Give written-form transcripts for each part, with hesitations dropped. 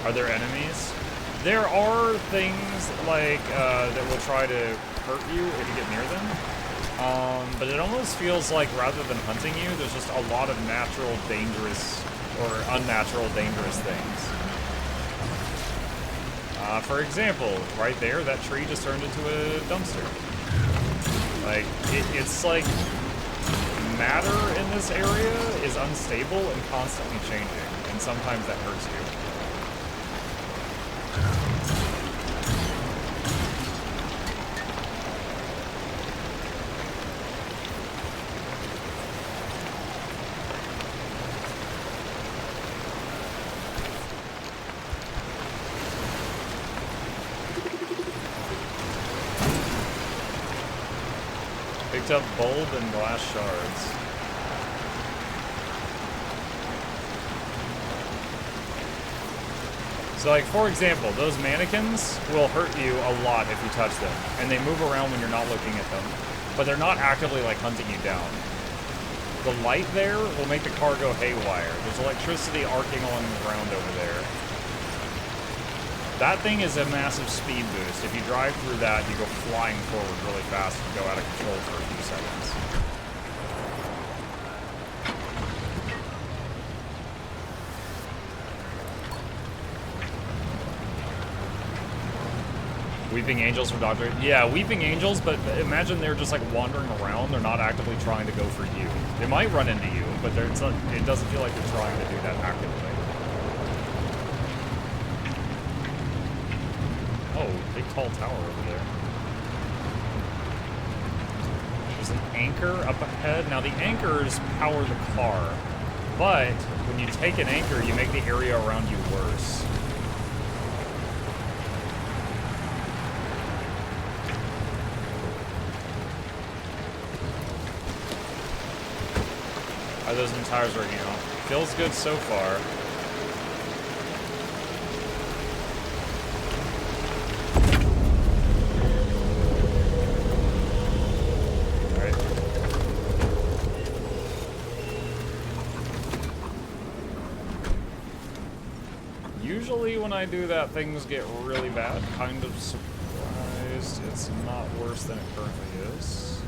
Are there enemies? There are things like that will try to hurt you if you get near them. But it almost feels like rather than hunting you, there's just a lot of natural, dangerous, or unnatural, dangerous things. For example, right there, that tree just turned into a dumpster. Like, it's like matter in this area is unstable and constantly changing, and sometimes that hurts you. Picked up bulb and glass shards. So, like, for example, those mannequins will hurt you a lot if you touch them, and they move around when you're not looking at them, but they're not actively, like, hunting you down. The light there will make the car go haywire. There's electricity arcing along the ground over there. That thing is a massive speed boost. If you drive through that, you go flying forward really fast and go out of control for a few seconds. Weeping Angels from Doctor... Yeah, Weeping Angels, but imagine they're just like wandering around. They're not actively trying to go for you. They might run into you, but it doesn't feel like they're trying to do that actively. Oh, big tall tower over there. There's an anchor up ahead. Now the anchors power the car, but when you take an anchor, you make the area around you worse. Are those new tires working out? Feels good so far. Usually when I do that, things get really bad. Kind of surprised it's not worse than it currently is.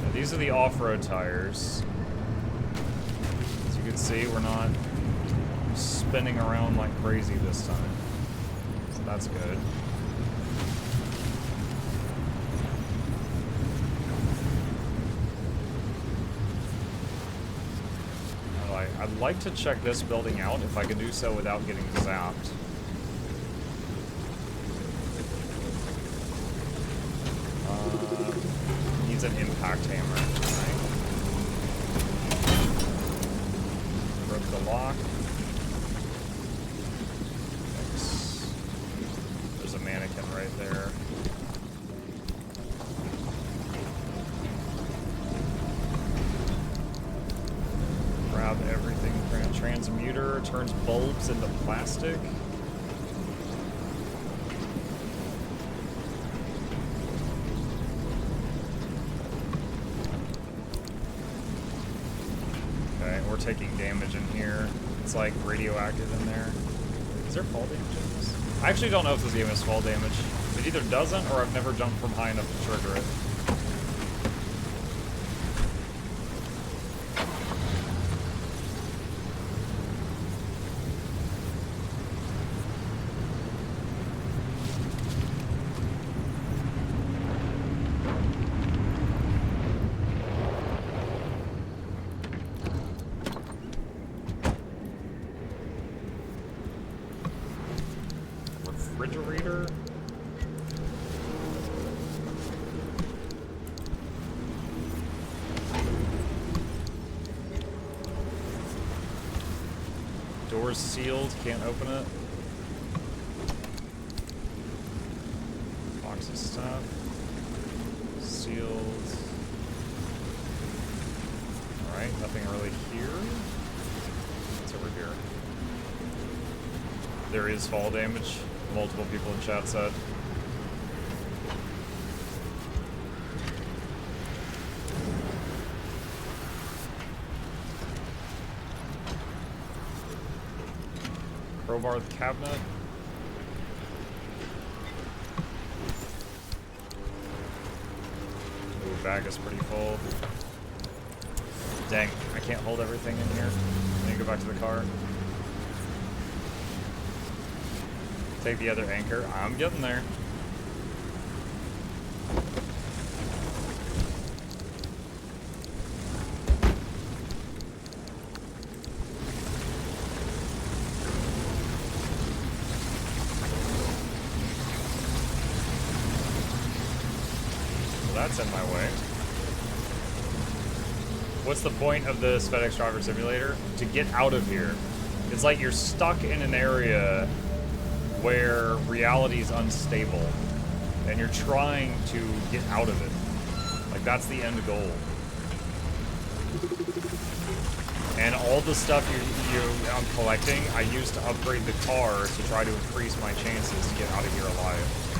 Now, these are the off-road tires. As you can see, we're not spinning around like crazy this time. So that's good. I'd like to check this building out if I could do so without getting zapped. Needs an impact hammer. Right. Broke the lock. Thanks. There's a mannequin right there. Grab everything. Transmuter turns bulbs into plastic. Okay, we're taking damage in here. It's like radioactive in there. Is there fall damage in this? I actually don't know if this game has fall damage. It either doesn't or I've never jumped from high enough to trigger it. Refrigerator. Door's sealed, can't open it. Box of stuff. Sealed. Alright, nothing really here. What's over here? There is fall damage. Multiple people in chat said. crowbar the cabinet. Ooh, bag is pretty full. Dang, I can't hold everything in here. I need to go back to the car. Take the other anchor. I'm getting there. That's in my way. What's the point of this FedEx Driver Simulator? To get out of here. It's like you're stuck in an area where reality is unstable, and you're trying to get out of it. Like, that's the end goal. And all the stuff I'm collecting, I use to upgrade the car to try to increase my chances to get out of here alive.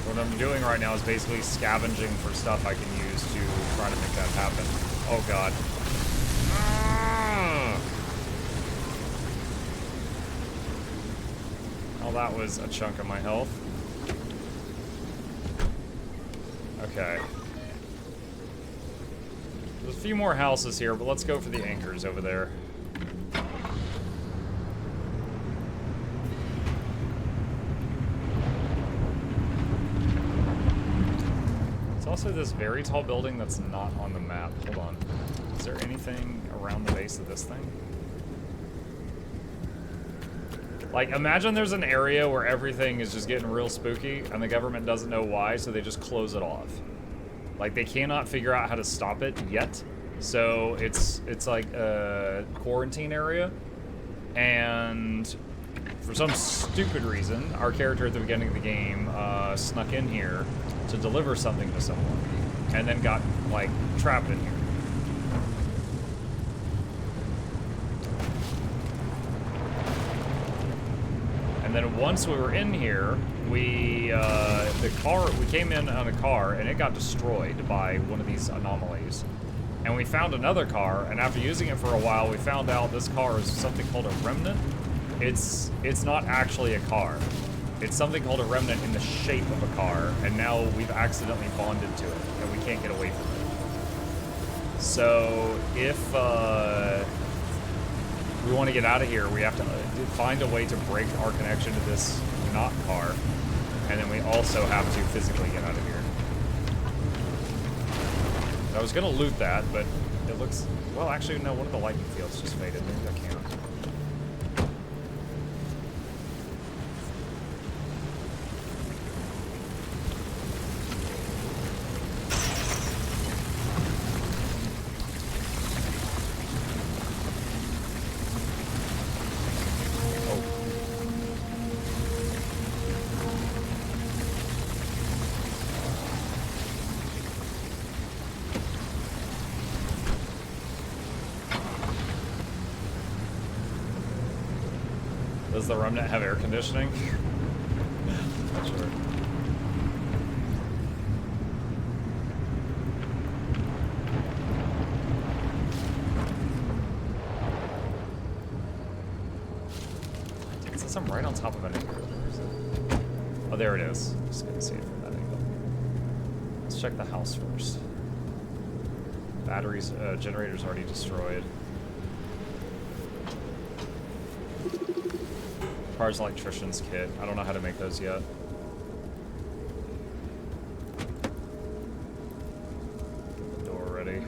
What I'm doing right now is basically scavenging for stuff I can use to try to make that happen. Oh god. Oh, that was a chunk of my health. Okay. There's a few more houses here, but let's go for the anchors over there. Also, this very tall building that's not on the map. Hold on. Is there anything around the base of this thing? Like, imagine there's an area where everything is just getting real spooky and the government doesn't know why, so they just close it off. Like, they cannot figure out how to stop it yet. So it's like a quarantine area. And for some stupid reason, our character at the beginning of the game snuck in here to deliver something to someone, and then got, like, trapped in here. And then once we were in here, we came in on a car, and it got destroyed by one of these anomalies. And we found another car, and after using it for a while, we found out this car is something called a remnant. It's not actually a car. It's something called a remnant in the shape of a car, and now we've accidentally bonded to it, and we can't get away from it. So, if we want to get out of here, we have to find a way to break our connection to this not car, and then we also have to physically get out of here. I was going to loot that, but it looks... Well, actually, no, one of the lightning fields just faded. Maybe I can't. Does the remnant have air conditioning? Not sure. It says I'm right on top of an anchor. Where is it? Oh, there it is. I'm just gonna see it from that angle. Let's check the house first. Batteries, generator's already destroyed. Requires an electrician's kit. I don't know how to make those yet. Get the door ready.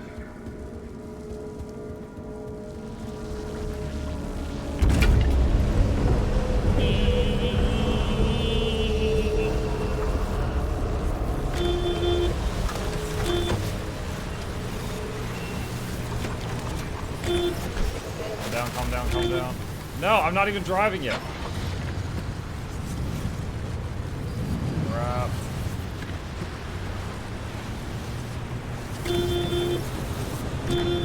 Calm down, calm down, calm down. No, I'm not even driving yet.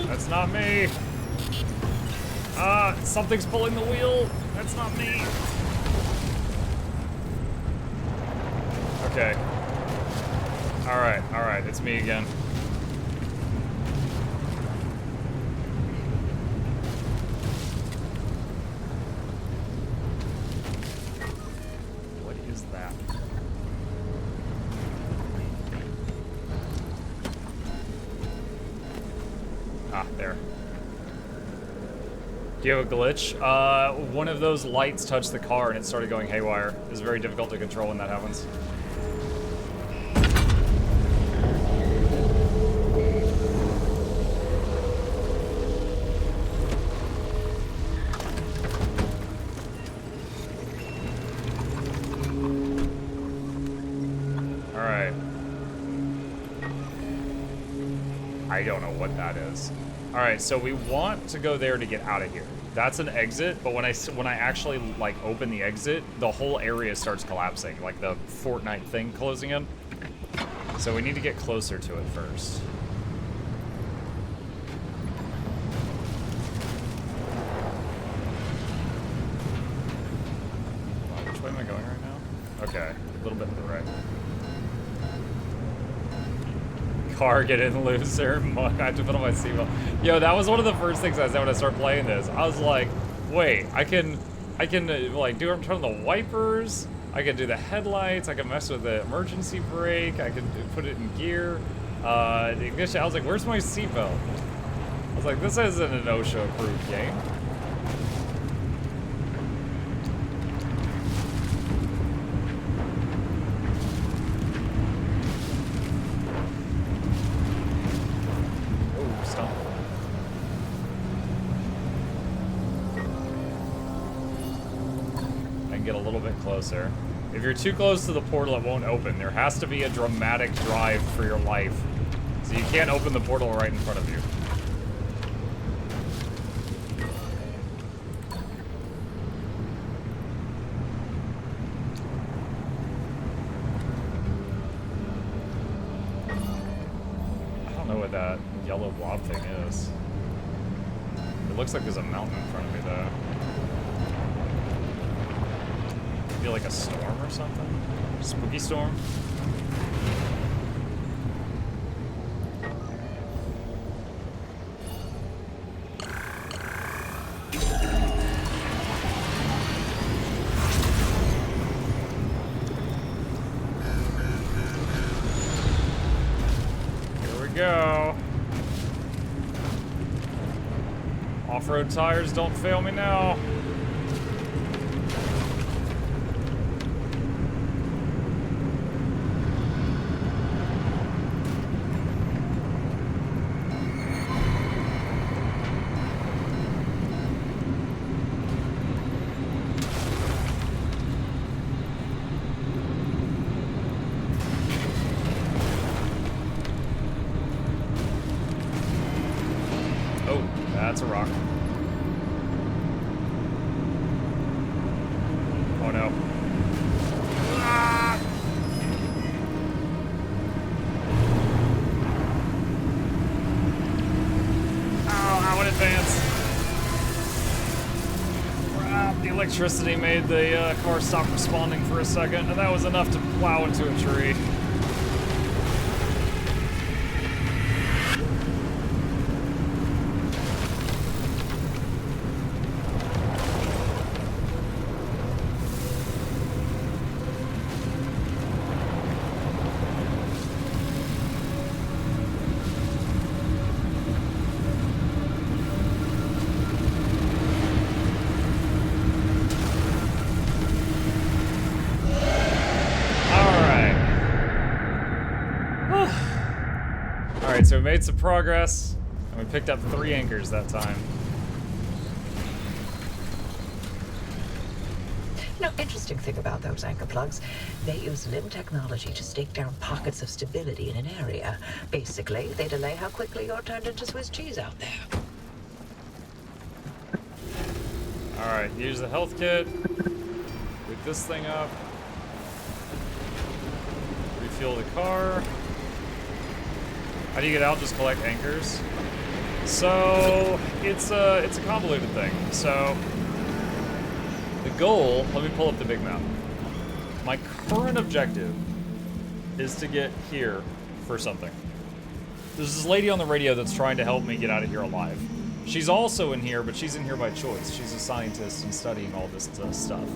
That's not me. Something's pulling the wheel. That's not me. Okay. Alright, it's me again. There. Do you have a glitch? One of those lights touched the car and it started going haywire. It's very difficult to control when that happens. Alright. I don't know what that is. All right, so we want to go there to get out of here. That's an exit, but when I actually like open the exit, the whole area starts collapsing, like the Fortnite thing closing in. So we need to get closer to it first. Which way am I going right now? Okay, a little bit to the right. Car, get in, loser. I have to put on my seatbelt. Yo, that was one of the first things I said when I started playing this. I was like, wait, I can like turn the wipers. I can do the headlights. I can mess with the emergency brake. I can put it in gear. The ignition. I was like, where's my seatbelt? I was like, this isn't an OSHA approved game. Get a little bit closer. If you're too close to the portal, it won't open. There has to be a dramatic drive for your life. So you can't open the portal right in front of you. I don't know what that yellow blob thing is. It looks like there's a mountain in front of me, though. Like a storm or something? Spooky storm? Here we go. Off-road tires, don't fail me now. That's a rock. Oh no. Ah! Oh, how in advance. Crap, the electricity made the car stop responding for a second, and that was enough to plow into a tree. So we made some progress, and we picked up 3 anchors that time. You know, interesting thing about those anchor plugs, they use limb technology to stake down pockets of stability in an area. Basically, they delay how quickly you're turned into Swiss cheese out there. Alright, use the health kit. Boot this thing up. Refuel the car. How do you get out? Just collect anchors. So it's a convoluted thing. So the goal, let me pull up the big map. My current objective is to get here for something. There's this lady on the radio that's trying to help me get out of here alive. She's also in here, but she's in here by choice. She's a scientist and studying all this stuff.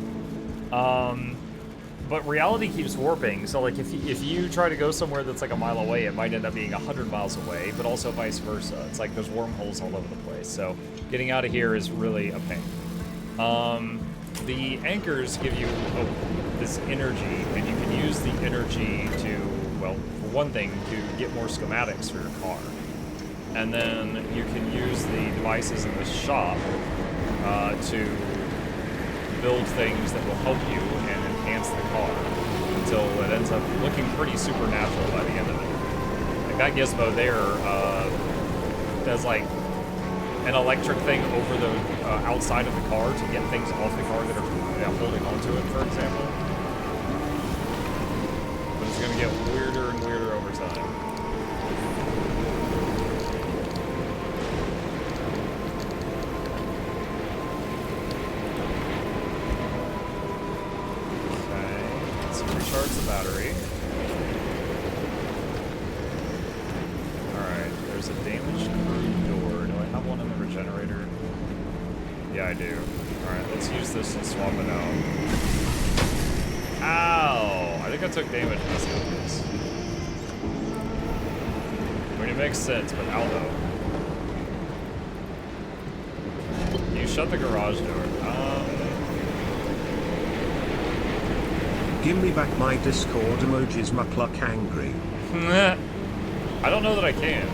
but reality keeps warping, so like if you try to go somewhere that's like a mile away, it might end up being 100 miles away, but also vice versa. It's like there's wormholes all over the place, so getting out of here is really a pain. The anchors give you this energy, and you can use the energy to, well, for one thing, to get more schematics for your car. And then you can use the devices in the shop to build things that will help you and enhance the car until it ends up looking pretty supernatural by the end of it. Like that gizmo there does like an electric thing over the outside of the car to get things off the car that are holding onto it, for example. But it's going to get weirder and weirder over time. Recharge the battery. Alright, there's a damaged crude door. Do I have one in the regenerator? Yeah, I do. Alright, let's use this and swap it out. Ow! I think I took damage messing with this. I mean, it makes sense, but ow though. You shut the garage door. Give me back my Discord emojis, Mukluk angry. I don't know that I can.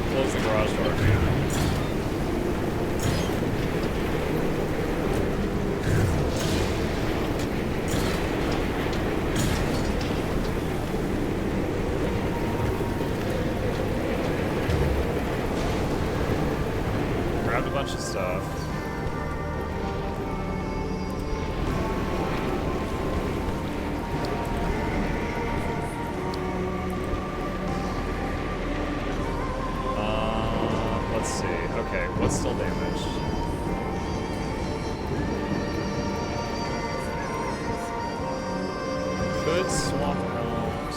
Close the garage door. Grabbed a bunch of stuff. Okay, what's still damaged? Could swap out.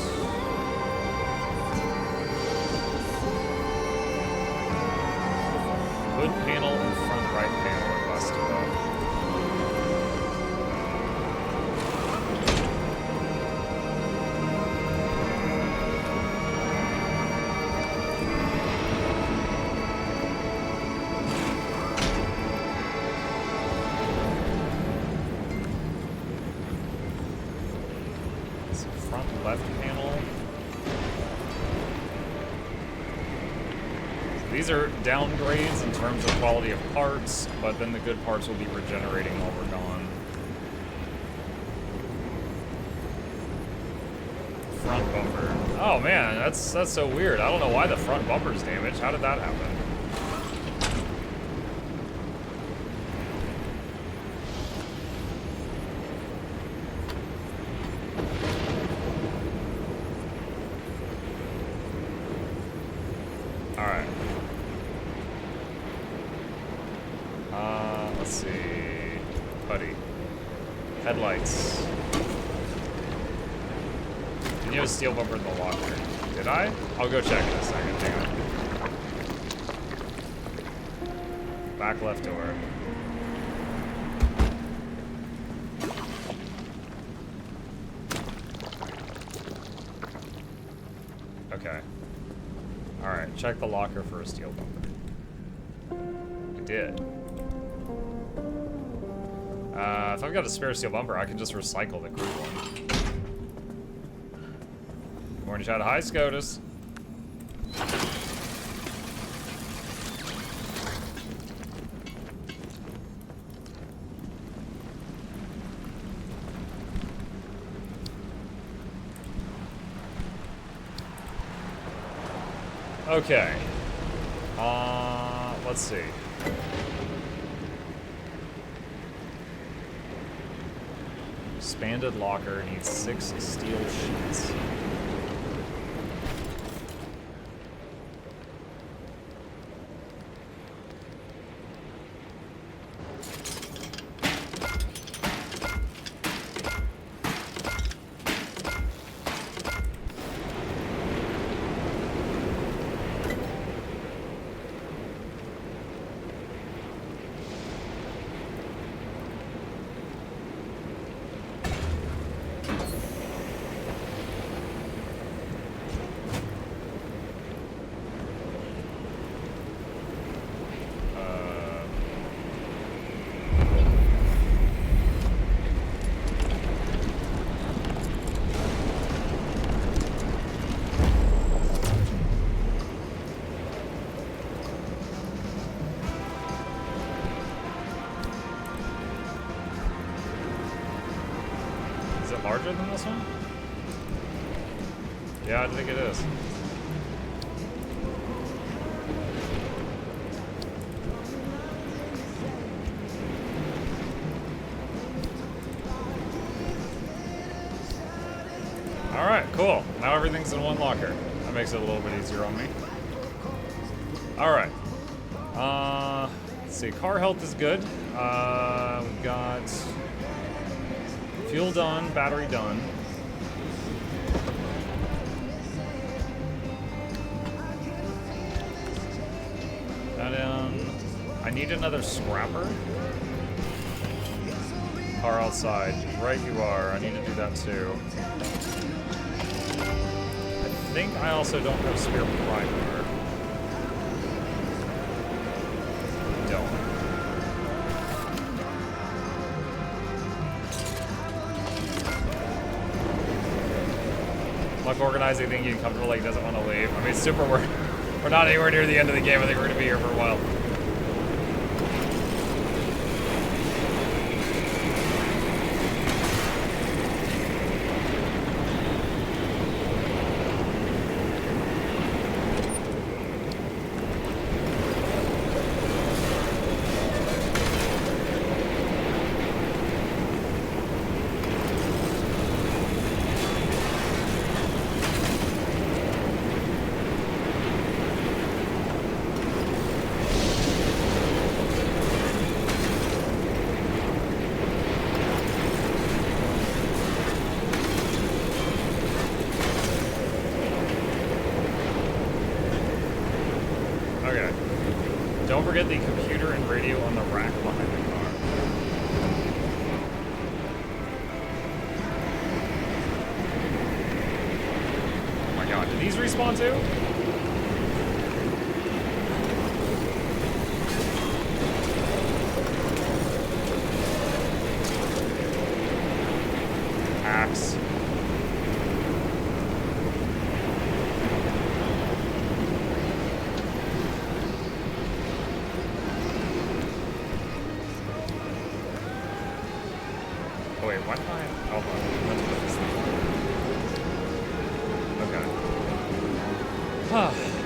Hood panel and front right panel are busted up. Left panel. These are downgrades in terms of quality of parts, but then the good parts will be regenerating while we're gone. Front bumper. Oh man, that's so weird. I don't know why the front bumper's damaged. How did that happen? Alright. Let's see. Buddy. Headlights. Did you have a steel bumper in the locker? Did I? I'll go check in a second. Hang on. Back left door. Okay. Alright, check the locker for a steel bumper. I did. If I've got a spare steel bumper, I can just recycle the crude one. Morning shot. Hi, SCOTUS. Okay. Let's see. Expanded locker needs 6 steel sheets. larger than this one? Yeah, I think it is. Alright, cool. Now everything's in one locker. That makes it a little bit easier on me. Alright. Let's see. Car health is good. We've got fuel done, battery done. I need another scrapper. Car outside. Right you are. I need to do that too. I think I also don't have spare primer. Don't. Luck organizing thinking comfortable like doesn't want to leave. I mean, super we're not anywhere near the end of the game. I think we're gonna be here for a while. Don't forget the computer and radio on the rack behind the car. Oh my god, did these respawn too? Axe. Wait, why can't I? Hold on. Let's put this thing. Okay.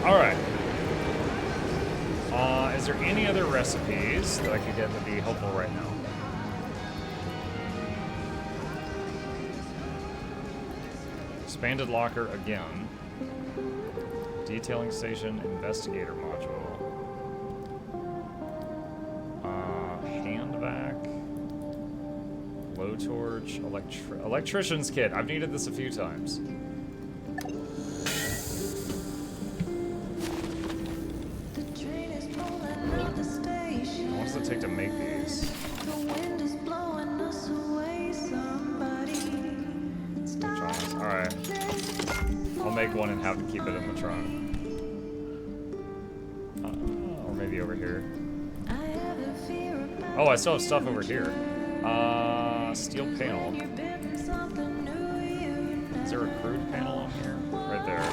Alright. Is there any other recipes that I could get that would be helpful right now? Expanded locker again. Detailing station, investigator module. Hand vac. Low torch, electrician's kit. I've needed this a few times. What does it take to make these? Alright. I'll make one and have to keep it in the trunk. Or maybe over here. Oh, I still have stuff over here. Steel panel. Is there a crude panel on here? Right there.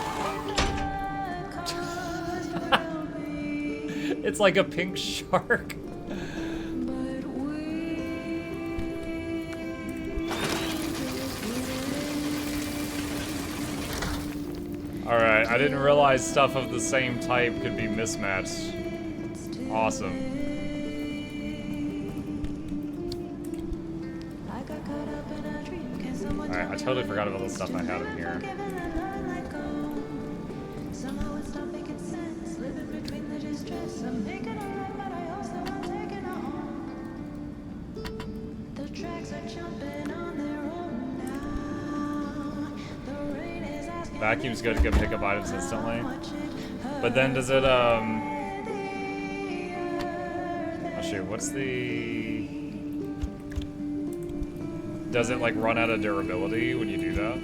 It's like a pink shark. Alright, I didn't realize stuff of the same type could be mismatched. Awesome. Alright, I totally forgot about the stuff I had in here. Vacuum's good to go pick up items instantly. But then does it, oh shoot, what's the... Does it like run out of durability when you do that?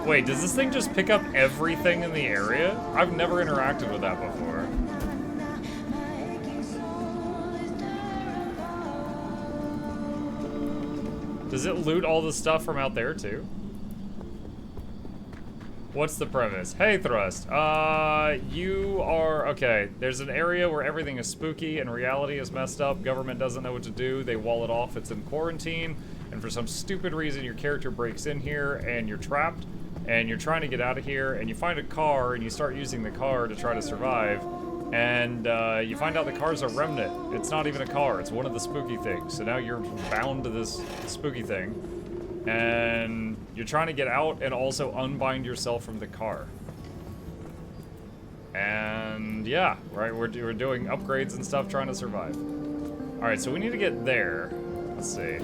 Wait, does this thing just pick up everything in the area? I've never interacted with that before. Does it loot all the stuff from out there too? What's the premise? Hey, Thrust. You are... Okay, there's an area where everything is spooky and reality is messed up. Government doesn't know what to do. They wall it off. It's in quarantine. And for some stupid reason, your character breaks in here and you're trapped. And you're trying to get out of here. And you find a car and you start using the car to try to survive. And you find out the car's a remnant. It's not even a car. It's one of the spooky things. So now you're bound to this spooky thing. And you're trying to get out and also unbind yourself from the car. And yeah, right, we're doing upgrades and stuff trying to survive. All right, so we need to get there. Let's see.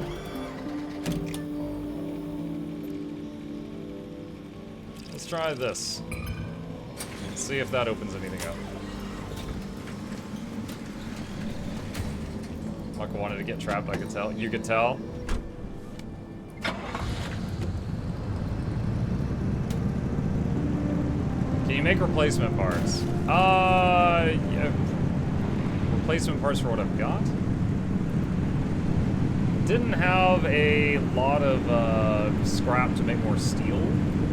Let's try this. Let's see if that opens anything up. Muck wanted to get trapped, I could tell. You could tell? Can you make replacement parts? Yeah. Replacement parts for what I've got? Didn't have a lot of scrap to make more steel,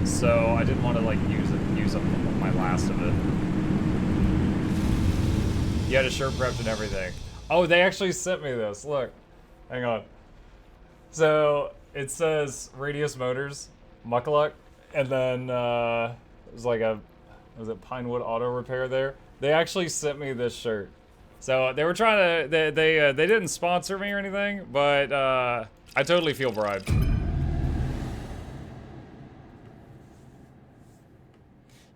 so I didn't want to like use up my last of it. You had a shirt prepped and everything. Oh, they actually sent me this. Look, hang on. So it says Radius Motors, Mukluk, and then it was like a. Was it Pinewood Auto Repair there? They actually sent me this shirt. So they were trying to, they didn't sponsor me or anything, but I totally feel bribed.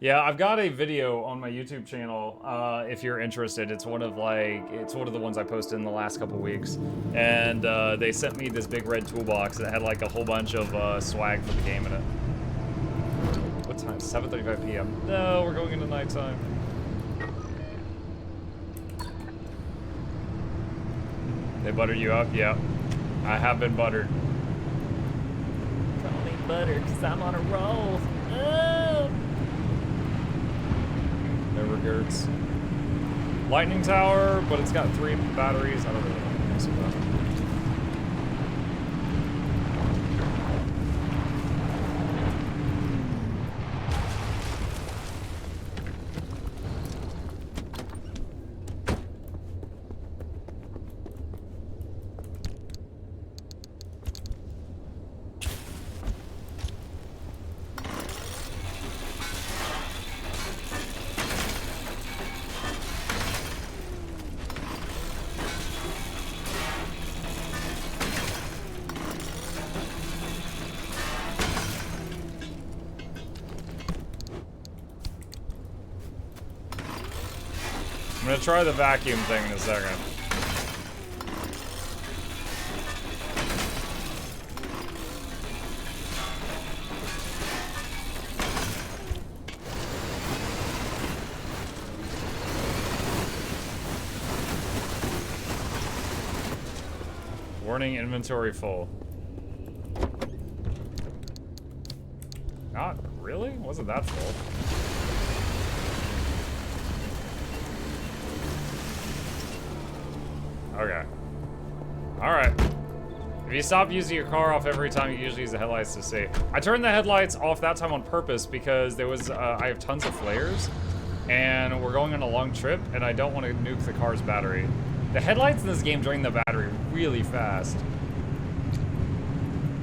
Yeah, I've got a video on my YouTube channel, if you're interested. It's one of the ones I posted in the last couple weeks. And they sent me this big red toolbox that had like a whole bunch of swag for the game in it. What time? 7:35 p.m. No, we're going into nighttime. They buttered you up? Yeah. I have been buttered. Call me butter, because I'm on a roll. Oh! Never hurts. Lightning tower, but it's got 3 batteries. I don't really want to mess with that. I'm gonna try the vacuum thing in a second. Warning, inventory full. Not really? Wasn't that full? Okay. Alright. If you stop using your car off every time, you usually use the headlights to see. I turned the headlights off that time on purpose because there was, I have tons of flares, and we're going on a long trip, and I don't want to nuke the car's battery. The headlights in this game drain the battery really fast.